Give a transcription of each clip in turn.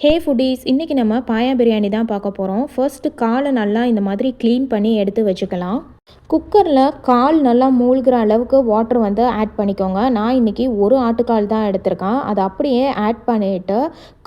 ஹே foodies, இன்றைக்கி நம்ம பாயா பிரியாணி தான் பார்க்க போகிறோம். ஃபர்ஸ்ட்டு காலை நல்லா இந்த மாதிரி க்ளீன் பண்ணி எடுத்து வச்சுக்கலாம். குக்கரில் கால் நல்லா மூழ்கிற அளவுக்கு வாட்டர் வந்து ஆட் பண்ணிக்கோங்க. நான் இன்றைக்கி ஒரு ஆட்டுக்கால் தான் எடுத்திருக்கேன். அதை அப்படியே ஆட் பண்ணிவிட்டு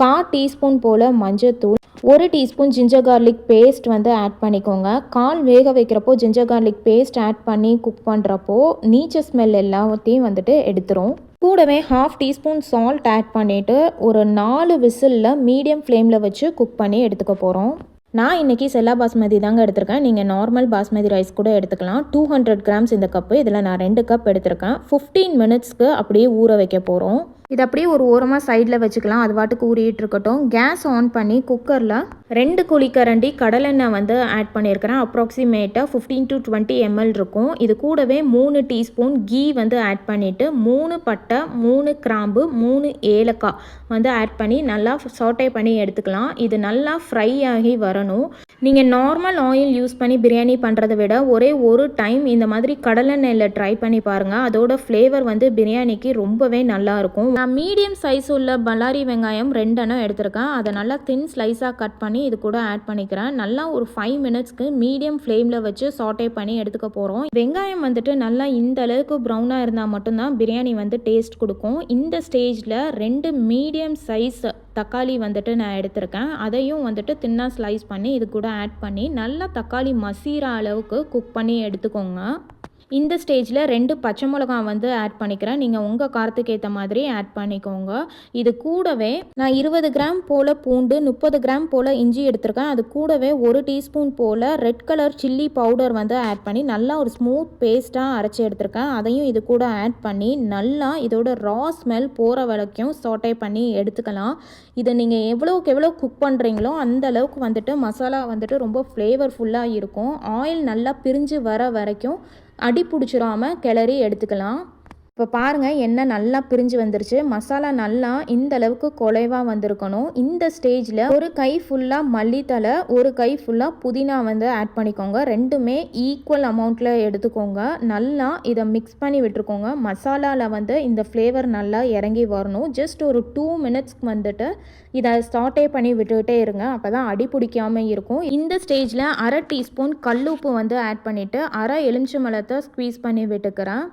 1/4 டீஸ்பூன் போல் மஞ்சள்தூள், 1 டீஸ்பூன் ஜிஞ்சர் கார்லிக் பேஸ்ட் வந்து ஆட் பண்ணிக்கோங்க. கால் வேக வைக்கிறப்போ ஜிஞ்சர் கார்லிக் பேஸ்ட் ஆட் பண்ணி குக் பண்ணுறப்போ நீச்ச ஸ்மெல் எல்லாத்தையும் வந்துட்டு எடுத்துரும். கூடவே 1/2 டீஸ்பூன் சால்ட் ஆட் பண்ணிவிட்டு ஒரு 4 விசிலில் மீடியம் ஃப்ளேமில் வச்சு குக் பண்ணி எடுத்துக்க போகிறோம். நான் இன்றைக்கி செல்லா பாஸ்மதி தாங்க எடுத்திருக்கேன். நீங்கள் நார்மல் பாஸ்மதி ரைஸ் கூட எடுத்துக்கலாம். 200 கிராம்ஸ் இந்த கப்பு. இதில் நான் 2 கப் எடுத்திருக்கேன். 15 மினிட்ஸ்க்கு அப்படியே ஊற வைக்க போகிறோம். இது அப்படியே ஒரு ஓரமாக சைடில் வச்சுக்கலாம். அது பாட்டுக்கு ஊறிட்டு இருக்கட்டும். கேஸ் ஆன் பண்ணி குக்கரில் 2 குழிக்கரண்டி கடலெண்ணெய் வந்து ஆட் பண்ணியிருக்கிறேன். அப்ராக்சிமேட்டாக 15 to 20 ml இருக்கும். இது கூடவே 3 டீஸ்பூன் கீ வந்து ஆட் பண்ணிவிட்டு 3 பட்டை, 3 கிராம்பு, 3 ஏலக்காய் வந்து ஆட் பண்ணி நல்லா சாட்டே பண்ணி எடுத்துக்கலாம். இது நல்லா ஃப்ரை ஆகி வரணும். நீங்கள் நார்மல் ஆயில் யூஸ் பண்ணி பிரியாணி பண்ணுறதை விட ஒரே ஒரு டைம் இந்த மாதிரி கடலெண்ணெயில் ட்ரை பண்ணி பாருங்கள். அதோட ஃப்ளேவர் வந்து பிரியாணிக்கு ரொம்பவே நல்லாயிருக்கும். நான் மீடியம் சைஸ் உள்ள பல்லாரி வெங்காயம் 2 எடுத்திருக்கேன். அதை நல்லா தின் ஸ்லைஸாக கட் பண்ணி இது கூட ஆட் பண்ணிக்கிறேன். நல்லா ஒரு 5 மினிட்ஸ்க்கு மீடியம் ஃப்ளேமில் வச்சு சாட்டே பண்ணி எடுத்துக்க போகிறோம். வெங்காயம் வந்துட்டு நல்லா இந்த அளவுக்கு ப்ரௌனாக இருந்தால் மட்டும்தான் பிரியாணி வந்து டேஸ்ட் கொடுக்கும். இந்த ஸ்டேஜில் 2 மீடியம் சைஸ் தக்காளி வந்துட்டு நான் எடுத்திருக்கேன். அதையும் வந்துட்டு தின்னாக ஸ்லைஸ் பண்ணி இது கூட ஆட் பண்ணி நல்லா தக்காளி மசிகிற அளவுக்கு குக் பண்ணி எடுத்துக்கோங்க. இந்த ஸ்டேஜில் 2 பச்சை மிளகாய் வந்து ஆட் பண்ணிக்கிறேன். நீங்கள் உங்கள் காரத்துக்கு ஏற்ற மாதிரி ஆட் பண்ணிக்கோங்க. இது கூடவே நான் 20 கிராம் போல் பூண்டு, 30 கிராம் போல் இஞ்சி எடுத்திருக்கேன். அது கூடவே 1 டீஸ்பூன் போல் ரெட் கலர் சில்லி பவுடர் வந்து ஆட் பண்ணி நல்லா ஒரு ஸ்மூத் பேஸ்ட்டாக அரைச்சி எடுத்திருக்கேன். அதையும் இது கூட ஆட் பண்ணி நல்லா இதோட ரா ஸ்மெல் போகிற வரைக்கும் சாட்டே பண்ணி எடுத்துக்கலாம். இதை நீங்கள் எவ்வளோக்கு எவ்வளோ குக் பண்ணுறீங்களோ அந்த அளவுக்கு வந்துட்டு மசாலா வந்துட்டு ரொம்ப ஃப்ளேவர்ஃபுல்லாக இருக்கும். ஆயில் நல்லா பிரிஞ்சு வர வரைக்கும் அடி பிடிச்சிடாமல் கிளறி எடுத்துக்கலாம். இப்போ பாருங்கள், எண்ணெய் நல்லா பிரிஞ்சு வந்துருச்சு. மசாலா நல்லா இந்த அளவுக்கு குலைவாக வந்திருக்கணும். இந்த ஸ்டேஜில் ஒரு கை ஃபுல்லாக மல்லித்தலை, ஒரு கை ஃபுல்லாக புதினா வந்து ஆட் பண்ணிக்கோங்க. ரெண்டுமே ஈக்குவல் அமௌண்ட்டில் எடுத்துக்கோங்க. நல்லா இதை மிக்ஸ் பண்ணி விட்டுருக்கோங்க. மசாலாவில் வந்து இந்த ஃப்ளேவர் நல்லா இறங்கி வரணும். ஜஸ்ட் ஒரு 2 மினிட்ஸ்க்கு வந்துட்டு இதை சாட்டே பண்ணி விட்டுக்கிட்டே இருங்க. அப்போ தான் அடி பிடிக்காமல் இருக்கும். இந்த ஸ்டேஜில் 1/2 டீஸ்பூன் கல்லுப்பு வந்து ஆட் பண்ணிவிட்டு 1/2 எலுமிச்சம்பழத்தை ஸ்க்வீஸ் பண்ணி விட்டுக்கிறேன்.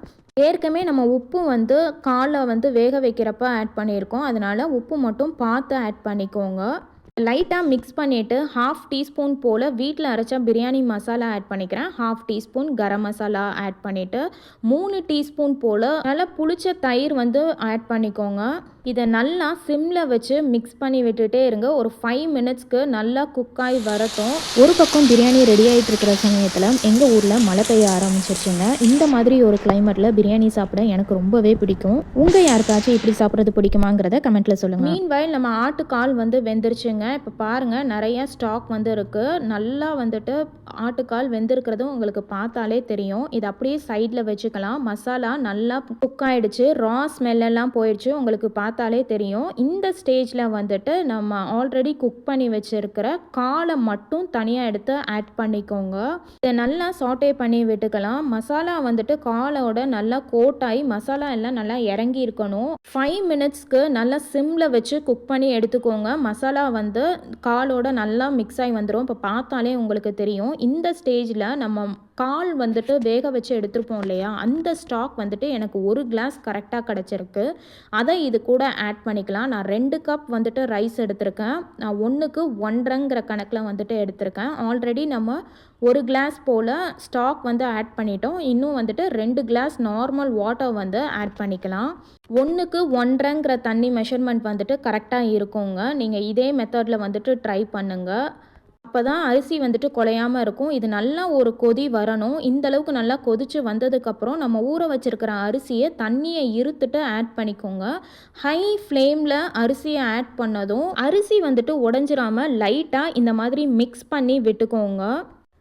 ஏற்கனவே நம்ம உப்பு வந்து காலை வந்து வேக வைக்கிறப்ப ஆட் பண்ணியிருக்கோம். அதனால் உப்பு மட்டும் பார்த்து ஆட் பண்ணிக்கோங்க. லைட்டாக மிக்ஸ் பண்ணிவிட்டு 1/2 டீஸ்பூன் போல் வீட்டில் அரைச்ச பிரியாணி மசாலா ஆட் பண்ணிக்கிறேன். 1/2 டீஸ்பூன் கரம் மசாலா ஆட் பண்ணிவிட்டு 3 டீஸ்பூன் போல் நல்லா புளிச்ச தயிர் வந்து ஆட் பண்ணிக்கோங்க. இதை நல்லா சிம்மில் வச்சு மிக்ஸ் பண்ணி விட்டுட்டே இருங்க. ஒரு 5 மினிட்ஸ்க்கு நல்லா குக்காகி வரட்டும். ஒரு பக்கம் பிரியாணி ரெடி ஆகிட்டு இருக்கிற சமயத்தில் எங்கள் ஊரில் மழை பெய்ய ஆரம்பிச்சிருச்சுங்க. இந்த மாதிரி ஒரு கிளைமேட்டில் பிரியாணி சாப்பிட எனக்கு ரொம்பவே பிடிக்கும். உங்கள் யாருக்காச்சும் இப்படி சாப்பிட்றது பிடிக்குமாங்கிறத கமெண்ட்டில் சொல்லுங்கள். மீன்வைல் நம்ம ஆட்டுக்கால் வந்து வெந்துருச்சுங்க. இப்போ பாருங்கள், நிறைய ஸ்டாக் வந்து இருக்குது. நல்லா வந்துட்டு ஆட்டுக்கால் வெந்திருக்கிறதும் உங்களுக்கு பார்த்தாலே தெரியும். இது அப்படியே சைடில் வச்சுக்கலாம். மசாலா நல்லா குக் ஆகிடுச்சு. ரா ஸ்மெல்லாம் போயிடுச்சு. உங்களுக்கு பார்த்தாலே தெரியும். இந்த ஸ்டேஜில் வந்துட்டு நம்ம ஆல்ரெடி குக் பண்ணி வச்சுருக்கிற காலை மட்டும் தனியாக எடுத்து ஆட் பண்ணிக்கோங்க. இதை நல்லா சாட்டே பண்ணி விட்டுக்கலாம். மசாலா வந்துட்டு காலோட நல்லா கோட்டாகி மசாலா எல்லாம் நல்லா இறங்கி இருக்கணும். 5 மினிட்ஸ்க்கு நல்லா சிம்மில் வச்சு குக் பண்ணி எடுத்துக்கோங்க. மசாலா வந்து காலோட நல்லா மிக்ஸ் ஆகி வந்துடும். இப்போ பார்த்தாலே உங்களுக்கு தெரியும். இந்த ஸ்டேஜில் நம்ம கால் வந்துட்டு வேக வச்சு எடுத்துருப்போம் இல்லையா, அந்த ஸ்டாக் வந்துட்டு எனக்கு 1 கிளாஸ் கரெக்டாக கிடச்சிருக்கு. அதை இது கூட ஆட் பண்ணிக்கலாம். நான் 2 கப் வந்துட்டு ரைஸ் எடுத்திருக்கேன். நான் 1க்கு 1.5ங்கிற கணக்கில் வந்துட்டு எடுத்திருக்கேன். ஆல்ரெடி நம்ம 1 கிளாஸ் போல் ஸ்டாக் வந்து ஆட் பண்ணிட்டோம். இன்னும் வந்துட்டு 2 கிளாஸ் நார்மல் வாட்டர் வந்து ஆட் பண்ணிக்கலாம். 1க்கு 1.5ங்கிற தண்ணி மெஷர்மெண்ட் வந்துட்டு கரெக்டாக இருக்குங்க. நீங்கள் இதே மெத்தடில் வந்துட்டு ட்ரை பண்ணுங்கள். அப்போ தான் அரிசி வந்துட்டு குலையாமல் இருக்கும். இது நல்லா ஒரு கொதி வரணும். இந்த அளவுக்கு நல்லா கொதித்து வந்ததுக்கப்புறம் நம்ம ஊற வச்சுருக்கிற அரிசியை தண்ணியை இருத்துட்டு ஆட் பண்ணிக்கோங்க. ஹை ஃப்ளேமில் அரிசியை ஆட் பண்ணதும் அரிசி வந்துட்டு உடஞ்சிராமல் லைட்டாக இந்த மாதிரி மிக்ஸ் பண்ணி விட்டுக்கோங்க.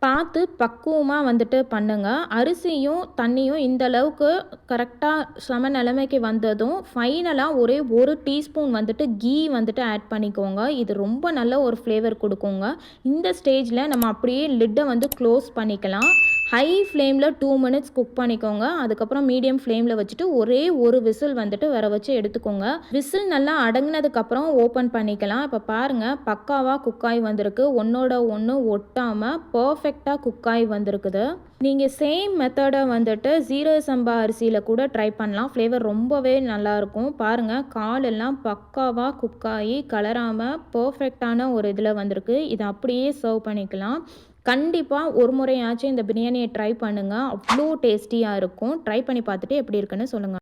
பார்த்து பக்குவமாக வந்துட்டு பண்ணுங்கள். அரிசியும் தண்ணியும் இந்த அளவுக்கு கரெக்டாக சம நிலைமைக்கு வந்ததும் ஃபைனலாக ஒரே 1 டீஸ்பூன் வந்துட்டு கீ வந்துட்டு ஆட் பண்ணிக்கோங்க. இது ரொம்ப நல்ல ஒரு ஃப்ளேவர் கொடுக்குங்க. இந்த ஸ்டேஜில் நம்ம அப்படியே லிட்டை வந்து க்ளோஸ் பண்ணிக்கலாம். ஹை ஃப்ளேமில் 2 மினிட்ஸ் குக் பண்ணிக்கோங்க. அதுக்கப்புறம் மீடியம் ஃப்ளேமில் வச்சுட்டு ஒரே ஒரு விசில் வந்துட்டு வர வச்சு எடுத்துக்கோங்க. விசில் நல்லா அடங்கினதுக்கப்புறம் ஓப்பன் பண்ணிக்கலாம். இப்போ பாருங்கள் பக்காவாக குக்காய் வந்திருக்கு. ஒன்றோட ஒன்று ஒட்டாமல் பர்ஃபெக்டாக குக்காய் வந்திருக்குது. நீங்கள் சேம் மெத்தடை வந்துட்டு ஜீரக சம்பா அரிசியில் கூட ட்ரை பண்ணலாம். ஃப்ளேவர் ரொம்பவே நல்லாயிருக்கும். பாருங்கள் காலெல்லாம் பக்காவாக குக்காயி கலராமல் பர்ஃபெக்டான ஒரு இதில் வந்திருக்கு. இதை அப்படியே சர்வ் பண்ணிக்கலாம். கண்டிப்பாக ஒரு முறையாச்சும் இந்த பிரியாணியை ட்ரை பண்ணுங்கள். அவ்வளோ டேஸ்டியாக இருக்கும். ட்ரை பண்ணி பார்த்துட்டு எப்படி இருக்குன்னு சொல்லுங்கள்.